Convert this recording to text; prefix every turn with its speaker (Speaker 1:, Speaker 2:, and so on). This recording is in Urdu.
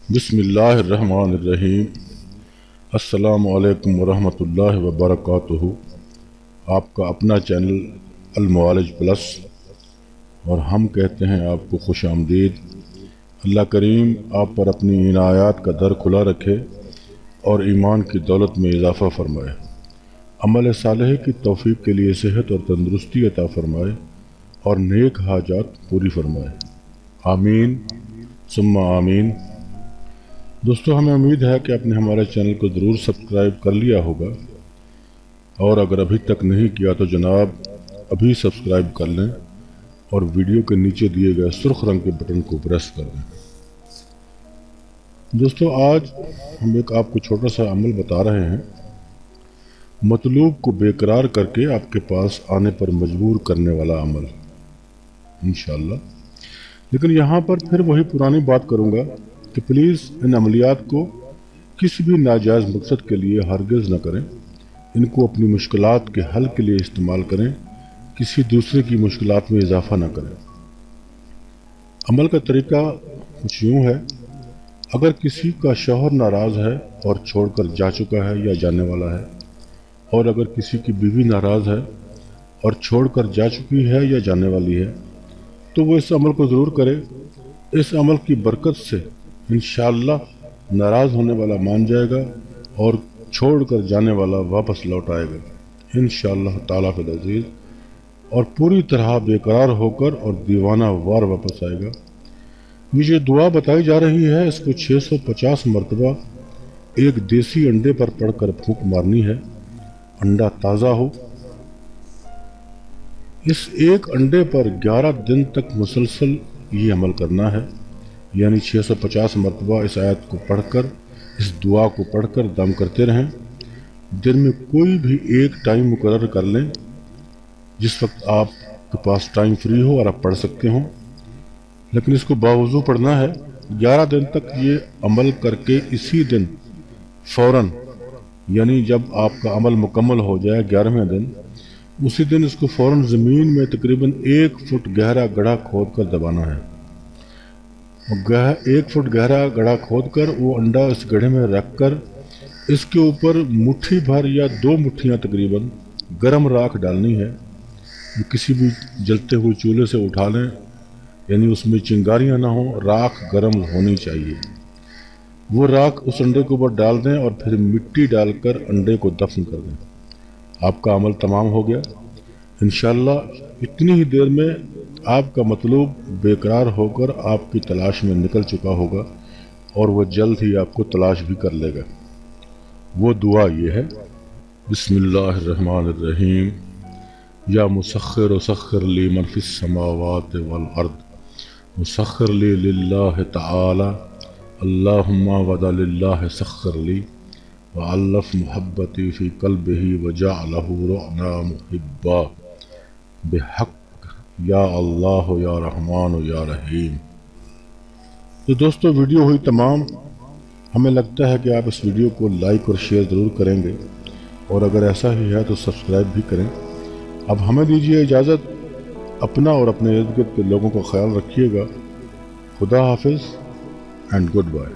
Speaker 1: بسم اللہ الرحمن الرحیم۔ السلام علیکم ورحمۃ اللہ وبرکاتہ۔ آپ کا اپنا چینل المعالج پلس، اور ہم کہتے ہیں آپ کو خوش آمدید۔ اللہ کریم آپ پر اپنی عنایات کا در کھلا رکھے اور ایمان کی دولت میں اضافہ فرمائے، عمل صالح کی توفیق کے لیے صحت اور تندرستی عطا فرمائے اور نیک حاجات پوری فرمائے، آمین ثم آمین۔ دوستو، ہمیں امید ہے کہ آپ نے ہمارے چینل کو ضرور سبسکرائب کر لیا ہوگا، اور اگر ابھی تک نہیں کیا تو جناب ابھی سبسکرائب کر لیں اور ویڈیو کے نیچے دیے گئے سرخ رنگ کے بٹن کو پریس کر دیں۔ دوستو، آج ہم ایک آپ کو چھوٹا سا عمل بتا رہے ہیں، مطلوب کو بے قرار کر کے آپ کے پاس آنے پر مجبور کرنے والا عمل انشاءاللہ۔ لیکن یہاں پر پھر وہی پرانی بات کروں گا کہ پلیز ان عملیات کو کسی بھی ناجائز مقصد کے لیے ہرگز نہ کریں۔ ان کو اپنی مشکلات کے حل کے لیے استعمال کریں، کسی دوسرے کی مشکلات میں اضافہ نہ کریں۔ عمل کا طریقہ کچھ یوں ہے: اگر کسی کا شوہر ناراض ہے اور چھوڑ کر جا چکا ہے یا جانے والا ہے، اور اگر کسی کی بیوی ناراض ہے اور چھوڑ کر جا چکی ہے یا جانے والی ہے، تو وہ اس عمل کو ضرور کرے۔ اس عمل کی برکت سے انشاءاللہ ناراض ہونے والا مان جائے گا اور چھوڑ کر جانے والا واپس لوٹ آئے گا انشاءاللہ تعالیٰ فی العزیز، اور پوری طرح بے قرار ہو کر اور دیوانہ وار واپس آئے گا۔ یہ جو دعا بتائی جا رہی ہے، اس کو 650 مرتبہ ایک دیسی انڈے پر پڑھ کر پھونک مارنی ہے۔ انڈا تازہ ہو۔ اس ایک انڈے پر 11 دن تک مسلسل یہ عمل کرنا ہے، یعنی 650 مرتبہ اس آیت کو پڑھ کر، اس دعا کو پڑھ کر دم کرتے رہیں۔ دن میں کوئی بھی ایک ٹائم مقرر کر لیں جس وقت آپ کے پاس ٹائم فری ہو اور آپ پڑھ سکتے ہوں، لیکن اس کو باوضو پڑھنا ہے۔ 11 دن تک یہ عمل کر کے اسی دن فوراً، یعنی جب آپ کا عمل مکمل ہو جائے 11ویں دن، اسی دن اس کو فوراً زمین میں تقریباً 1 فٹ گہرا گڑھا کھود کر دبانا ہے۔ 1 فٹ گہرا گڑھا کھود کر وہ انڈا اس گڑھے میں رکھ کر اس کے اوپر مٹھی بھر یا 2 مٹھیاں تقریباً گرم راکھ ڈالنی ہے۔ کسی بھی جلتے ہوئے چولہے سے اٹھا لیں، یعنی اس میں چنگاریاں نہ ہوں، راکھ گرم ہونی چاہیے۔ وہ راکھ اس انڈے کے اوپر ڈال دیں اور پھر مٹی ڈال کر انڈے کو دفن کر دیں۔ آپ کا عمل تمام ہو گیا انشاءاللہ۔ اتنی ہی دیر میں آپ کا مطلوب بے قرار ہو کر آپ کی تلاش میں نکل چکا ہوگا، اور وہ جلد ہی آپ کو تلاش بھی کر لے گا۔ وہ دعا یہ ہے: بسم اللہ الرحمن الرحیم، یا مسخر سخر لی من فی السماوات والارض مسخر لی للہ تعالی اللہم ودا للہ سخر لی وعلف محبتی فی قلبہ وجعلہ رعنا محبا بحق یا اللہ یا رحمان یا رحیم۔ تو دوستو، ویڈیو ہوئی تمام۔ ہمیں لگتا ہے کہ آپ اس ویڈیو کو لائک اور شیئر ضرور کریں گے، اور اگر ایسا ہی ہے تو سبسکرائب بھی کریں۔ اب ہمیں دیجیے اجازت، اپنا اور اپنے ارد گرد کے لوگوں کا خیال رکھیے گا۔ خدا حافظ اینڈ گڈ بائے۔